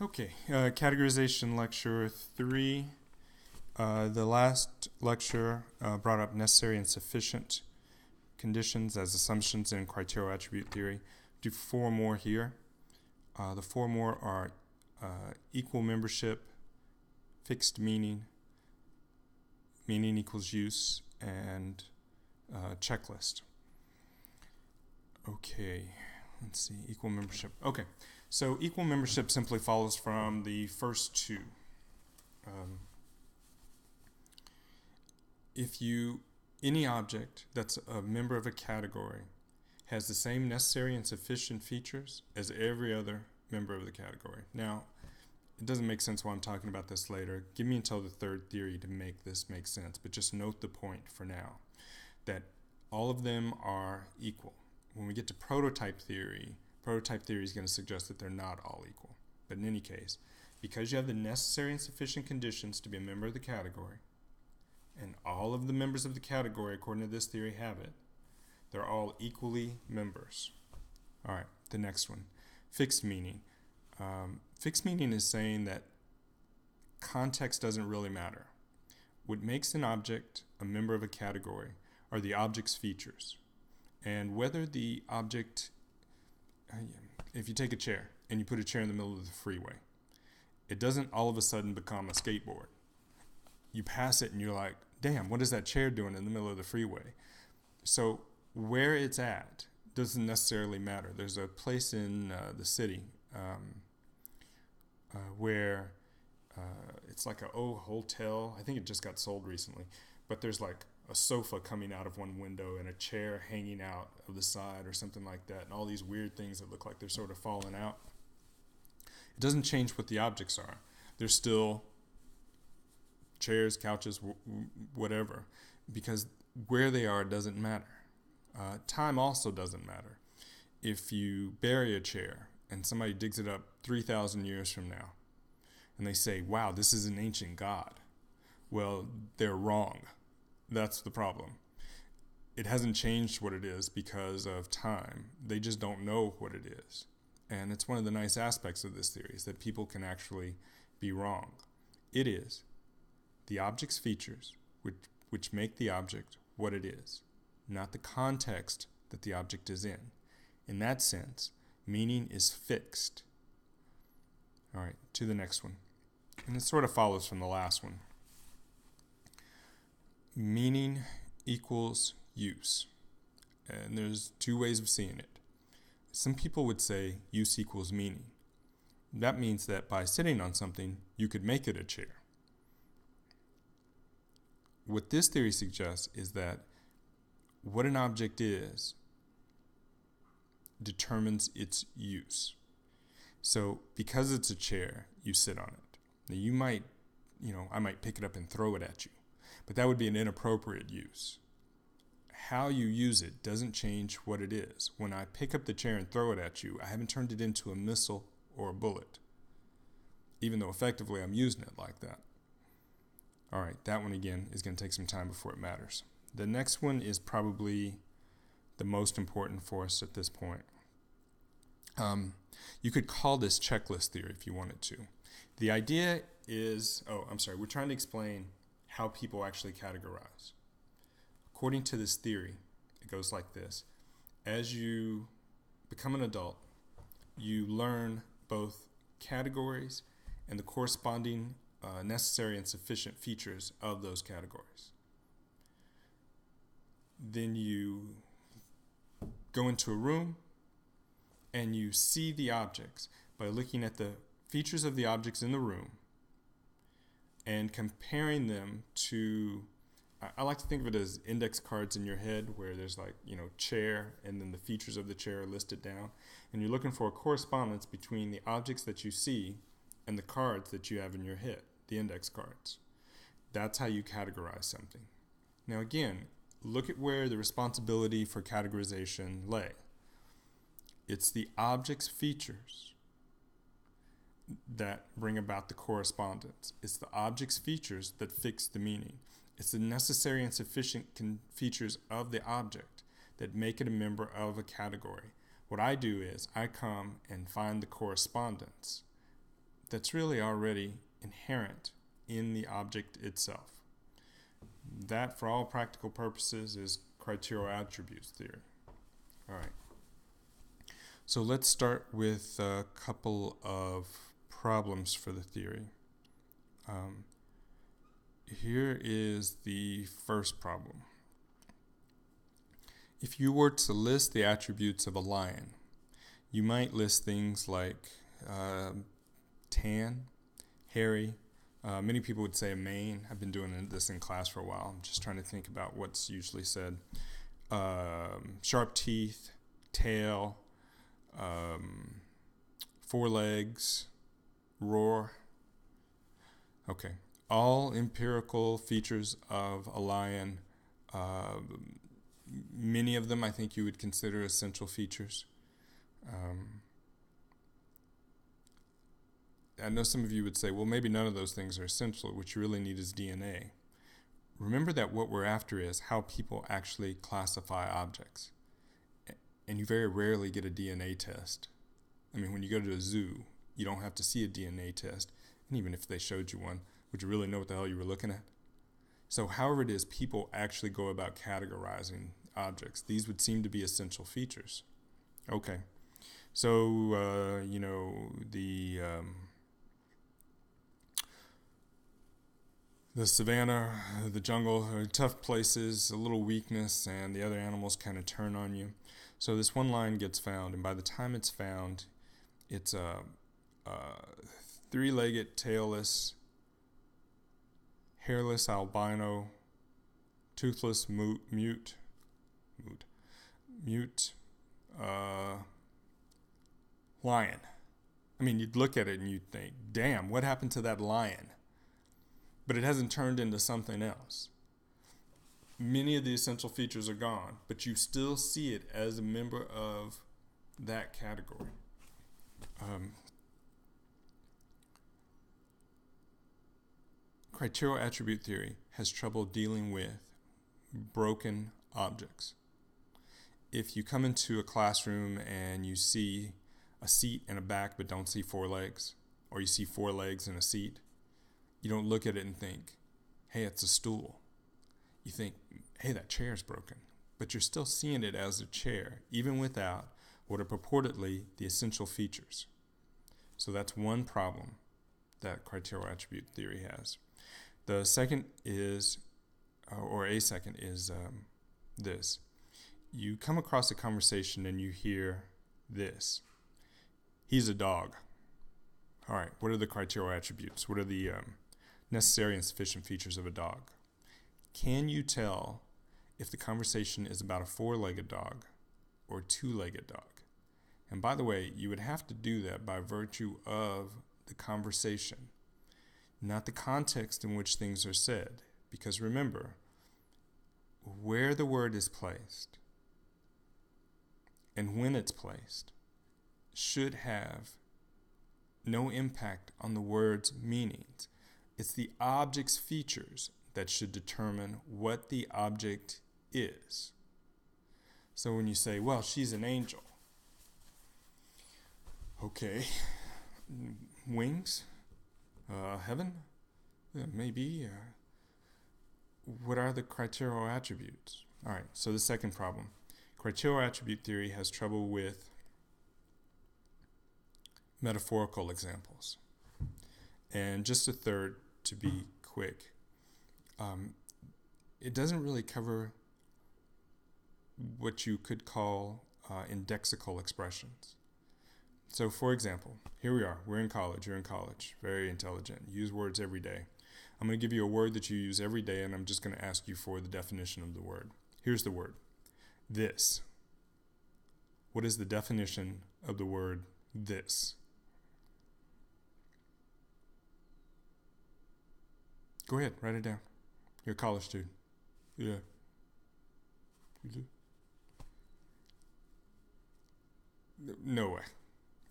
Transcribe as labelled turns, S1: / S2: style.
S1: Okay, categorization lecture 3. The last lecture brought up necessary and sufficient conditions as assumptions in criteria attribute theory. Do 4 more here. The 4 more are equal membership, fixed meaning, meaning equals use, and checklist. Okay, let's see, equal membership. Okay, so equal membership simply follows from the first 2. If any object that's a member of a category has the same necessary and sufficient features as every other member of the category. Now, it doesn't make sense why I'm talking about this later. Give me until the third theory to make this make sense, but just note the point for now, that all of them are equal. When we get to prototype theory is going to suggest that they're not all equal. But in any case, because you have the necessary and sufficient conditions to be a member of the category, and all of the members of the category, according to this theory, have it, they're all equally members. All right, the next one, fixed meaning. Fixed meaning is saying that context doesn't really matter. What makes an object a member of a category are the object's features. And whether the object, if you take a chair and you put a chair in the middle of the freeway, it doesn't all of a sudden become a skateboard. You pass it and you're like, damn, what is that chair doing in the middle of the freeway? So where it's at doesn't necessarily matter. There's a place in the city where it's like a hotel. I think it just got sold recently. But there's like a sofa coming out of one window and a chair hanging out of the side or something like that, and all these weird things that look like they're sort of falling out. It doesn't change what the objects are. They're still chairs, couches, whatever, because where they are doesn't matter. Time also doesn't matter. If you bury a chair and somebody digs it up 3,000 years from now and they say, wow, this is an ancient god, well, they're wrong. That's the problem. It hasn't changed what it is because of time. They just don't know what it is. And it's one of the nice aspects of this theory is that people can actually be wrong. It is the object's features which make the object what it is, not the context that the object is in. In that sense, meaning is fixed. All right, to the next one. And it sort of follows from the last one. Meaning equals use. And there's 2 ways of seeing it. Some people would say use equals meaning. That means that by sitting on something, you could make it a chair. What this theory suggests is that what an object is determines its use. So because it's a chair, you sit on it. Now I might pick it up and throw it at you, but that would be an inappropriate use. How you use it doesn't change what it is. When I pick up the chair and throw it at you, I haven't turned it into a missile or a bullet, even though effectively I'm using it like that. All right, that one again is going to take some time before it matters. The next one is probably the most important for us at this point. You could call this checklist theory if you wanted to. The idea is, we're trying to explain how people actually categorize. According to this theory, it goes like this. As you become an adult, you learn both categories and the corresponding necessary and sufficient features of those categories. Then you go into a room and you see the objects by looking at the features of the objects in the room and comparing them to, I like to think of it as index cards in your head where there's chair and then the features of the chair are listed down, and you're looking for a correspondence between the objects that you see and the cards that you have in your head, the index cards. That's how you categorize something. Now again, look at where the responsibility for categorization lay. It's the object's features that bring about the correspondence. It's the object's features that fix the meaning. It's the necessary and sufficient features of the object that make it a member of a category. What I do is I come and find the correspondence that's really already inherent in the object itself. That, for all practical purposes, is criteria attributes theory. All right. So let's start with a couple of problems for the theory. Here is the first problem. If you were to list the attributes of a lion, you might list things like tan, hairy. Many people would say a mane. I've been doing this in class for a while. I'm just trying to think about what's usually said. Sharp teeth, tail, forelegs, roar. Okay. All empirical features of a lion. Many of them I think you would consider essential features. I know some of you would say, well, maybe none of those things are essential. What you really need is DNA. Remember that what we're after is how people actually classify objects. And you very rarely get a DNA test. I mean, when you go to a zoo, you don't have to see a DNA test. And even if they showed you one, would you really know what the hell you were looking at? So however it is people actually go about categorizing objects, these would seem to be essential features. Okay. So, the savanna, the jungle, are tough places, a little weakness, and the other animals kind of turn on you. So this one lion gets found, and by the time it's found, it's a three-legged, tailless, hairless albino, toothless, mute lion. I mean, you'd look at it and you'd think, damn, what happened to that lion? But it hasn't turned into something else. Many of the essential features are gone, but you still see it as a member of that category. Criteria attribute theory has trouble dealing with broken objects. If you come into a classroom and you see a seat and a back but don't see four legs, or you see four legs and a seat, you don't look at it and think, hey, it's a stool. You think, hey, that chair's broken. But you're still seeing it as a chair, even without what are purportedly the essential features. So that's one problem that criteria attribute theory has. The second is, this. You come across a conversation and you hear this. He's a dog. All right, what are the criteria attributes? What are the necessary and sufficient features of a dog? Can you tell if the conversation is about a four-legged dog or a two-legged dog? And by the way, you would have to do that by virtue of the conversation, not the context in which things are said. Because remember, where the word is placed and when it's placed should have no impact on the word's meanings. It's the object's features that should determine what the object is. So when you say, well, she's an angel. Okay. Wings? Heaven? Maybe. What are the criteria attributes? All right, so the second problem. Criteria attribute theory has trouble with metaphorical examples. And just a third, to be quick, it doesn't really cover what you could call indexical expressions. So for example, here we are, we're in college, you're in college, very intelligent, use words every day. I'm going to give you a word that you use every day, and I'm just going to ask you for the definition of the word. Here's the word, this. What is the definition of the word this? Go ahead, write it down. You're a college student. Yeah. You do? No way.